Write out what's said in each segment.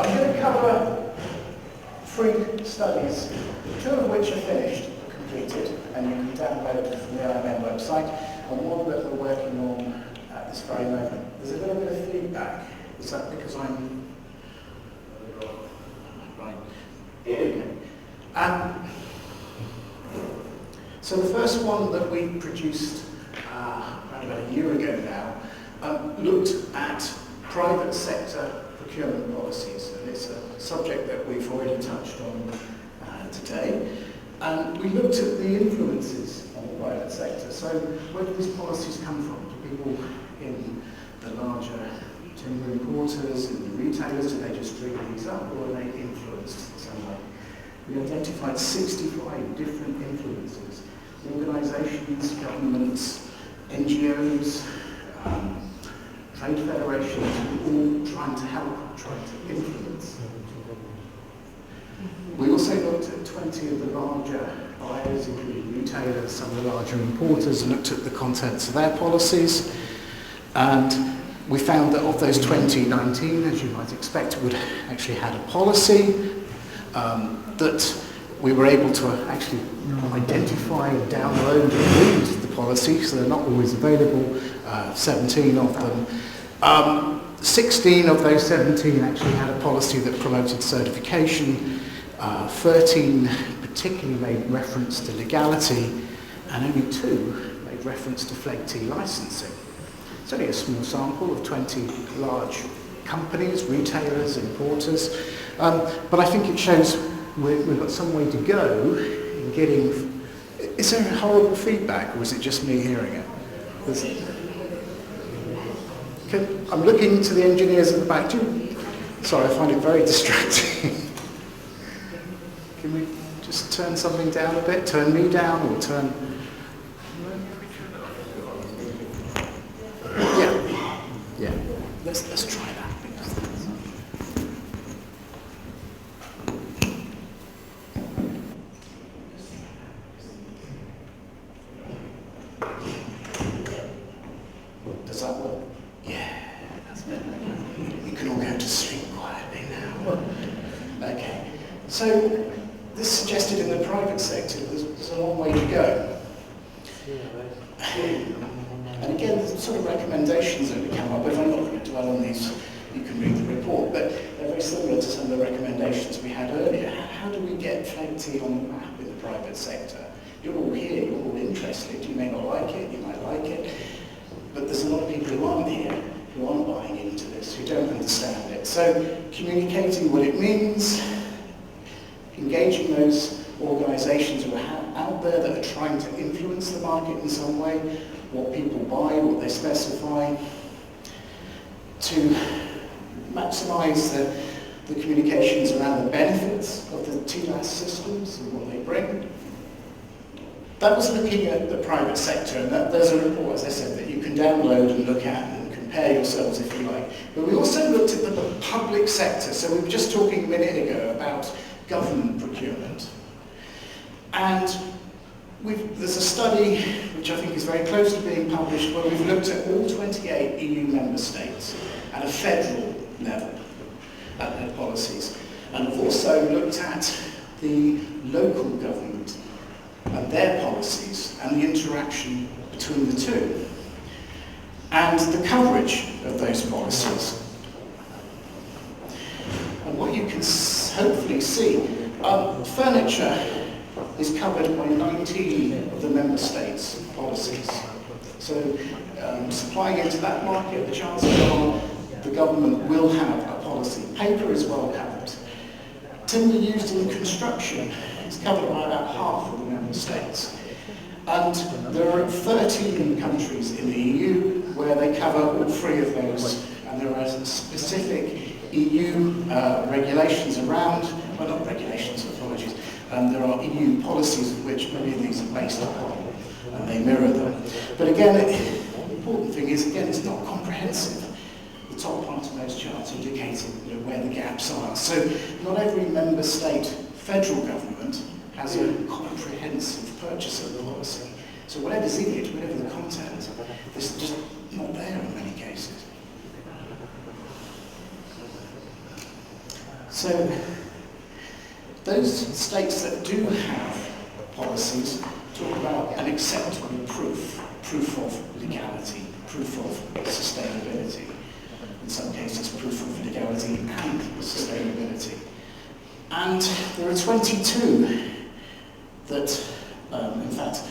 I'm going to cover 3 studies, 2 of which are finished, completed, and you can download from the IMM website, and one that we're working on at this very moment. There's a little bit of feedback. Is that because I'm... Right. Okay. So the first one that we produced around about a year ago now looked at private sector procurement policies, and it's a subject that we've already touched on today. And we looked at the influences on the private sector. So where do these policies come from? Do people in the larger timber importers and the retailers, do they just dream these up, or are they influenced in some way? We identified 65 different influences. Organisations, governments, NGOs, trade federations, all trying to help, trying to influence. We also looked at 20 of the larger buyers, including retailers, some of the larger importers, and looked at the contents of their policies. And we found that of those 19, as you might expect, would actually had a policy that we were able to actually identify, download, and read the policy, so they're not always available, 17 of them. 16 of those 17 actually had a policy that promoted certification, 13 particularly made reference to legality, and only 2 made reference to Flegt licensing. It's only a small sample of 20 large companies, retailers, importers, but I think it shows we've got some way to go in getting... Is there horrible feedback, or is it just me hearing it? I'm looking to the engineers at the back. Sorry, I find it very distracting. Can we just turn something down a bit? Turn me down, or turn... Yeah. Let's try that. Does that work? Yeah, that's better. You can all go to sleep quietly now. Okay. So this suggested in the private sector there's a long way to go. And again, the sort of recommendations that we come up with, I'm not going to dwell on these, you can read the report, but they're very similar to some of the recommendations we had earlier. How do we get Flegt on the map in the private sector? You're all here, you're all interested, you may not like it, you might like it, but there's a lot of people who aren't here, who aren't buying into this, who don't understand it. So communicating what it means, engaging those organisations who are out there that are trying to influence the market in some way, what people buy, what they specify, to maximise the communications around the benefits of the TLAS systems and what they bring. That was looking at the private sector, and there's a report, as I said, that you can download and look at and compare yourselves if you like. But we also looked at the public sector, so we were just talking a minute ago about government procurement. And there's a study which I think is very close to being published where we've looked at all 28 EU member states at a federal level at their policies. And we've also looked at the local government and their policies and the interaction between the two. And the coverage of those policies. And what you can hopefully see, furniture is covered by 19 of the member states' policies. So supplying into that market, the chances are the government will have a policy. Paper is well covered. Timber used in construction is covered by about half of the member states. And there are 13 countries in the EU where they cover all 3 of those, and there are specific EU regulations around, well not regulations, apologies, there are EU policies of which many of these are based upon, and they mirror them. But again, the important thing is, again, it's not comprehensive. The top part of those charts indicating where the gaps are. So not every member state federal government has a comprehensive purchasing policy. So whatever's in it, whatever the content, it's just not there in many cases. So those states that do have policies talk about an acceptable proof of legality, proof of sustainability. In some cases, proof of legality and sustainability. And there are 22 that, in fact,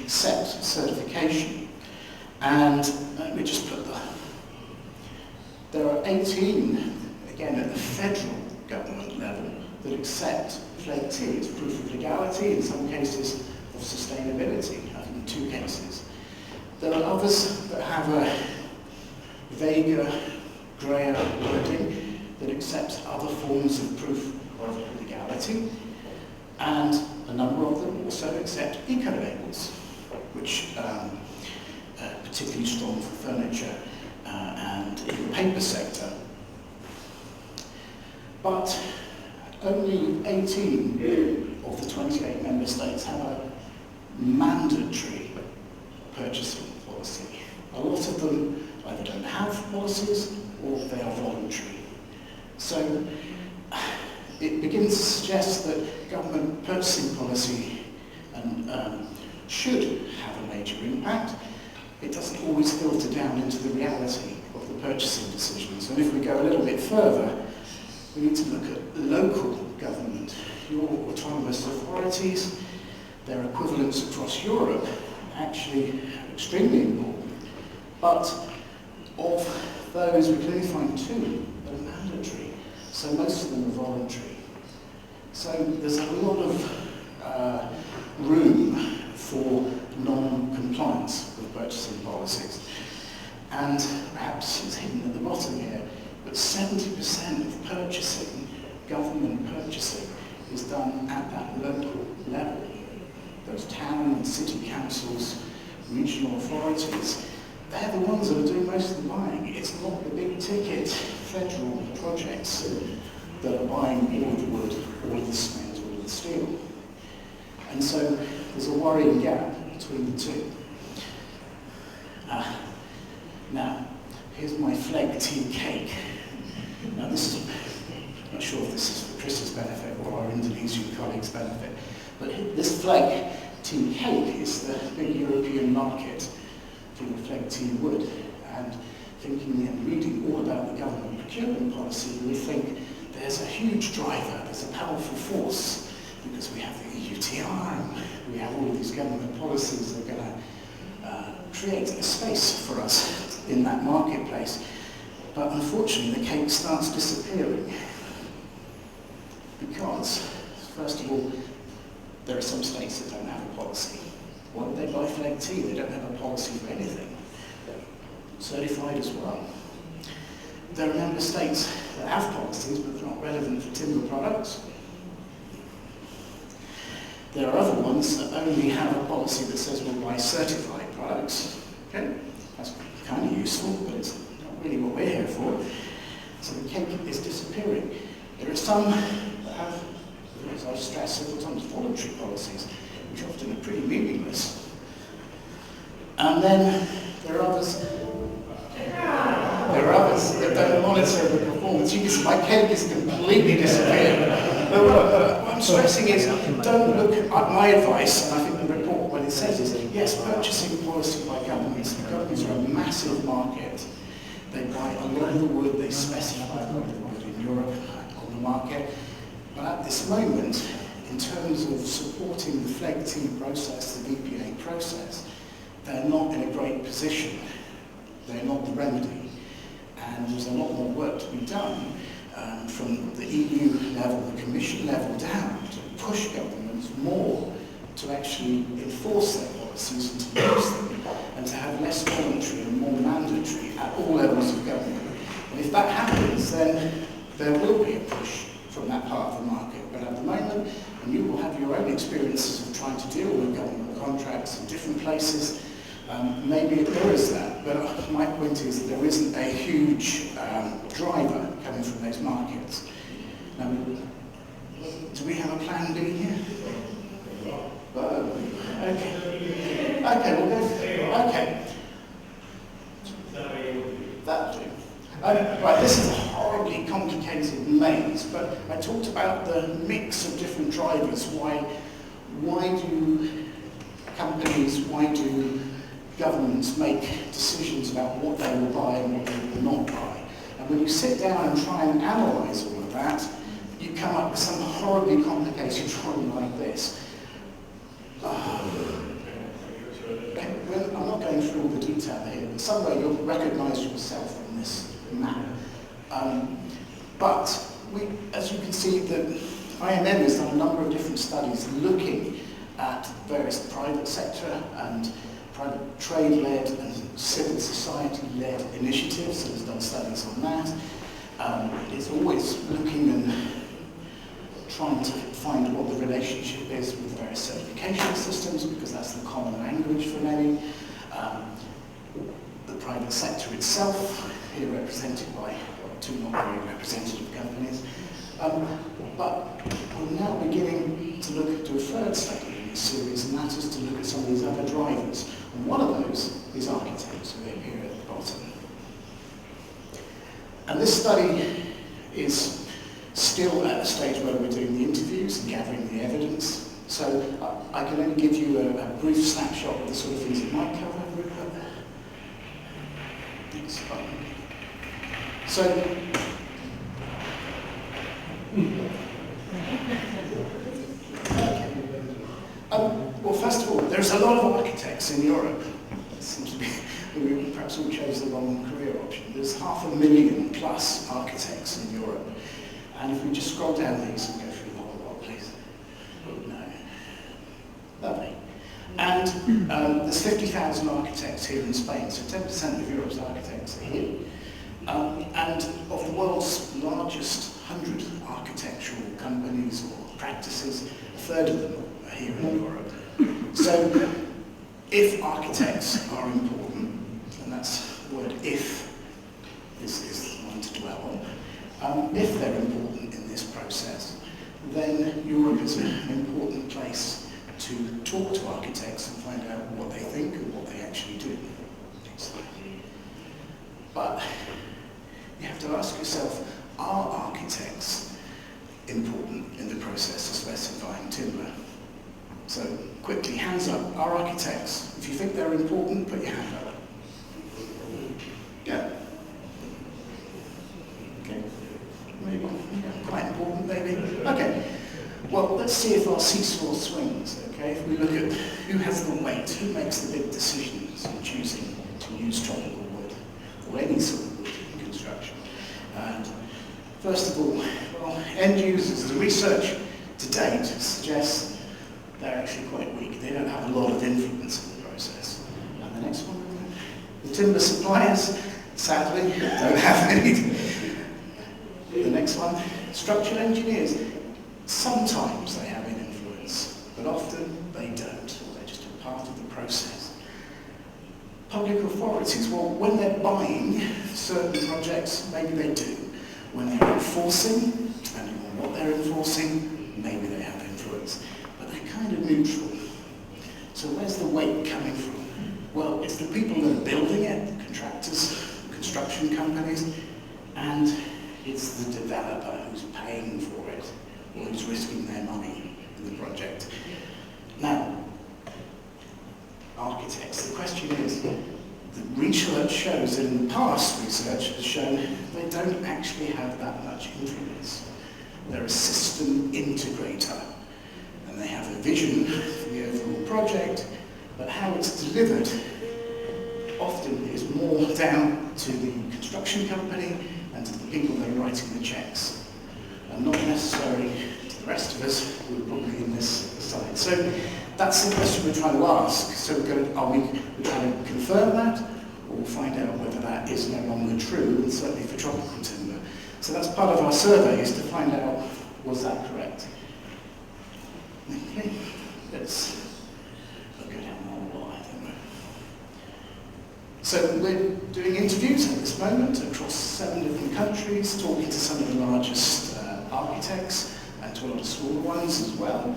accept certification. And let me just put there are 18, again, at the federal government level, that accept Flegt as proof of legality, in some cases of sustainability, I think in 2 cases. There are others that have a vaguer, greyer wording that accepts other forms of proof of legality, and a number of them also accept eco-labels, which are particularly strong for furniture and in the paper sector. But only 18 of the 28 member states have a mandatory purchasing policy. A lot of them either don't have policies or they are voluntary. So it begins to suggest that government purchasing policy should have a major impact. It doesn't always filter down into the reality of the purchasing decisions. And if we go a little bit further, we need to look at local government. Your autonomous authorities, their equivalents across Europe, actually extremely important. But of those, we can only find 2 that are mandatory. So most of them are voluntary. So there's a lot of room for non-compliance with purchasing policies. And perhaps it's hidden at the bottom here, but 70% of purchasing, government purchasing, is done at that local level. Those town and city councils, regional authorities, they're the ones that are doing most of the buying. It's not the big ticket federal projects that are buying all of the wood, all of the cement, all of the steel. And so there's a worrying gap between the 2. Now, here's my Flegt tea cake. Now this is, I'm not sure if this is for Chris's benefit or our Indonesian colleagues' benefit, but this Flegt tea cake is the big European market for the Flegt tea wood. And thinking and reading all about the government procurement policy, we think there's a huge driver, there's a powerful force, because we have the UTR and we have all of these government policies that are going to create a space for us in that marketplace. But unfortunately, the cake starts disappearing because, first of all, there are some states that don't have a policy. Why would they buy Flegt tea? They don't have a policy for anything. Certified as well. There are member states that have policies, but they're not relevant for timber products. There are other ones that only have a policy that says we'll buy certified products. Okay, that's kind of useful, but it's not really what we're here for. So the cake is disappearing. There are some that have, as I've stressed several times, voluntary policies, which often are pretty meaningless. And then there are others that don't monitor the performance. You can see my cake is completely disappeared. But what I'm stressing is, don't look at my advice, and I think the report, what it says is, yes, purchasing policy by governments. The governments are a massive market. They buy a lot of the wood, they specify a lot of the wood in Europe on the market. But at this moment, in terms of supporting the Flegt tea process, the VPA process, they're not in a great position. They're not the remedy. And there's a lot more work to be done from the EU level, the Commission level down, to push governments more to actually enforce their policies and to use them, and to have less voluntary and more mandatory at all levels of government. And if that happens, then there will be a push from that part of the market. But at the moment, and you will have your own experiences of trying to deal with government contracts in different places, maybe there is that, but my point is that there isn't a huge driver coming from those markets. Now, do we have a plan B here? Okay. Okay, we'll go. Okay. That'll do. Right, this is a horribly complicated maze. constraints, but I talked about the mix of different drivers. Why do companies, why do governments make decisions about what they will buy and what they will not buy? And when you sit down and try and analyse all of that, you come up with some horribly complicated drawing like this. I'm not going through all the detail here, but somewhere you'll recognise yourself in this map. But as you can see, the IMM has done a number of different studies looking at various private sector and private trade-led and civil society-led initiatives, and has done studies on that. It's always looking and trying to find what the relationship is with various certification systems, because that's the common language for many. The private sector itself, here represented by two not very representative companies. But we're now beginning to look to a third study in this series, and that is to look at some of these other drivers. And one of those is architects, who are here at the bottom. And this study is still at a stage where we're doing the interviews and gathering the evidence. So I can only give you a brief snapshot of the sort of things it might cover. Next slide. So, well, first of all, there's a lot of architects in Europe. It seems to be, we perhaps all chose the wrong career option. There's 500,000 plus architects in Europe. And if we just scroll down these and go through the whole lot, please. No. Lovely. And there's 50,000 architects here in Spain, so 10% of Europe's architects are here. And of the world's largest 100 architectural companies or practices, a third of them are here in Europe. So if architects are important, and that's the word if, this is the one to dwell on, if they're important in this process, then Europe is an important place to talk to architects and find out what they think and what they actually do. But you have to ask yourself, are architects important in the process of specifying timber? So quickly, hands up, are architects? If you think they're important, put your hand up. Yeah. Okay. Maybe, yeah, quite important maybe. Okay. Well, let's see if our seesaw swings, okay? If we look at who has the weight, who makes the big decisions in choosing to use tropical wood, or any sort of wood in construction. And first of all, well, end users, the research to date suggests they're actually quite weak. They don't have a lot of influence in the process. And the next one, the timber suppliers, sadly, don't have any. The next one, structural engineers. Sometimes they have an influence, but often they don't. They're just a part of the process. Public authorities, well, when they're buying certain projects, maybe they do. When they're enforcing, depending on what they're enforcing, maybe they have influence. But they're kind of neutral. So where's the weight coming from? Well, it's the people that are building it, the contractors, construction companies, and it's the developer who's paying for it, or who's risking their money in the project. Now, architects, the question is, the research shows that in the past research has shown they don't actually have that much influence. They're a system integrator, and they have a vision for the overall project, but how it's delivered often is more down to the construction company and to the people that are writing the checks, and not necessarily to the rest of us who are probably in this side. So that's the question we're trying to ask. So we're trying to confirm that, or find out whether that is no longer true, and certainly for tropical timber. So that's part of our survey, is to find out, was that correct? Okay, let's look at how more, I think. So we're doing interviews at this moment across 7 different countries, talking to some of the largest architects and to a lot of smaller ones as well.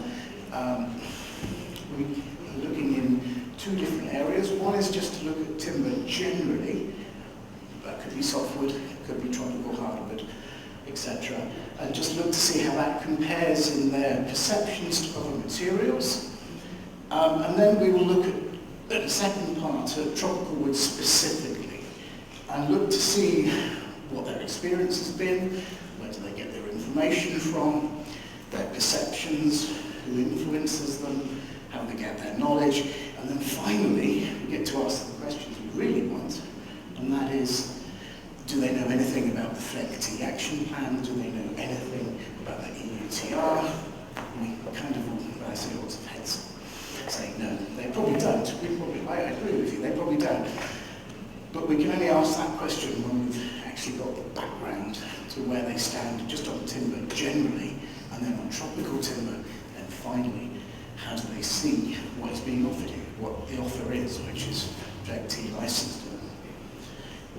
We're looking in 2 different areas. One is just to look at timber generally. That could be softwood, it could be tropical hardwood. etc. And just look to see how that compares in their perceptions to other materials. And then we will look at the second part, at tropical wood specifically, and look to see what their experience has been, where do they get their information from, their perceptions, who influences them, how they get their knowledge, and then finally we get to ask the questions we really want, and that is, do they know anything about the Flegt action plan? Do they know anything about the EUTR? We kind of, I see lots of heads saying no, they probably don't. I agree with you, they probably don't. But we can only ask that question when we've actually got the background to where they stand just on timber generally, and then on tropical timber, and finally, how do they see what is being offered here, what the offer is, which is Flegt licensed.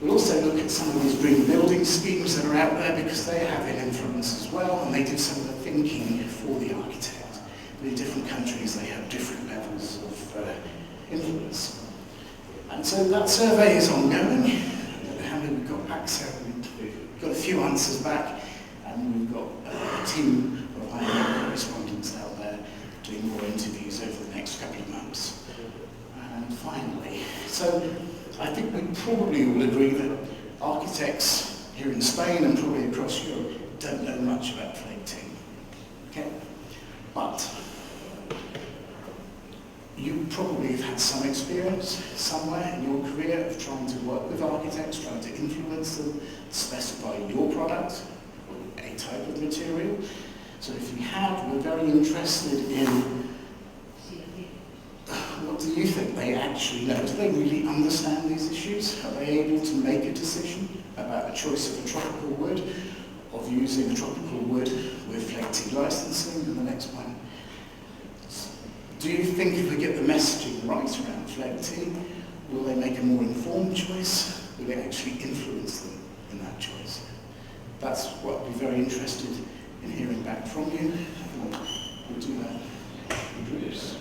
We'll also look at some of these green building schemes that are out there because they have an influence as well, and they do some of the thinking for the architect. But in different countries they have different levels of influence. And so that survey is ongoing. I don't know how many we've got back, so we've got a few answers back, and we've got a team of IMM correspondents out there doing more interviews over the next couple of months. And finally, so I think we probably all agree that architects here in Spain and probably across Europe don't know much about flaking. Okay? But you probably have had some experience somewhere in your career of trying to work with architects, trying to influence them, specify your product or a type of material. So if you have, we're very interested in what do you think they actually know? Do they really understand these issues? Are they able to make a decision about the choice of a tropical wood, of using a tropical wood with Flegt licensing? And the next one, do you think if we get the messaging right around Flegt, will they make a more informed choice? Will it actually influence them in that choice? That's what I'd be very interested in hearing back from you. We'll do that in groups.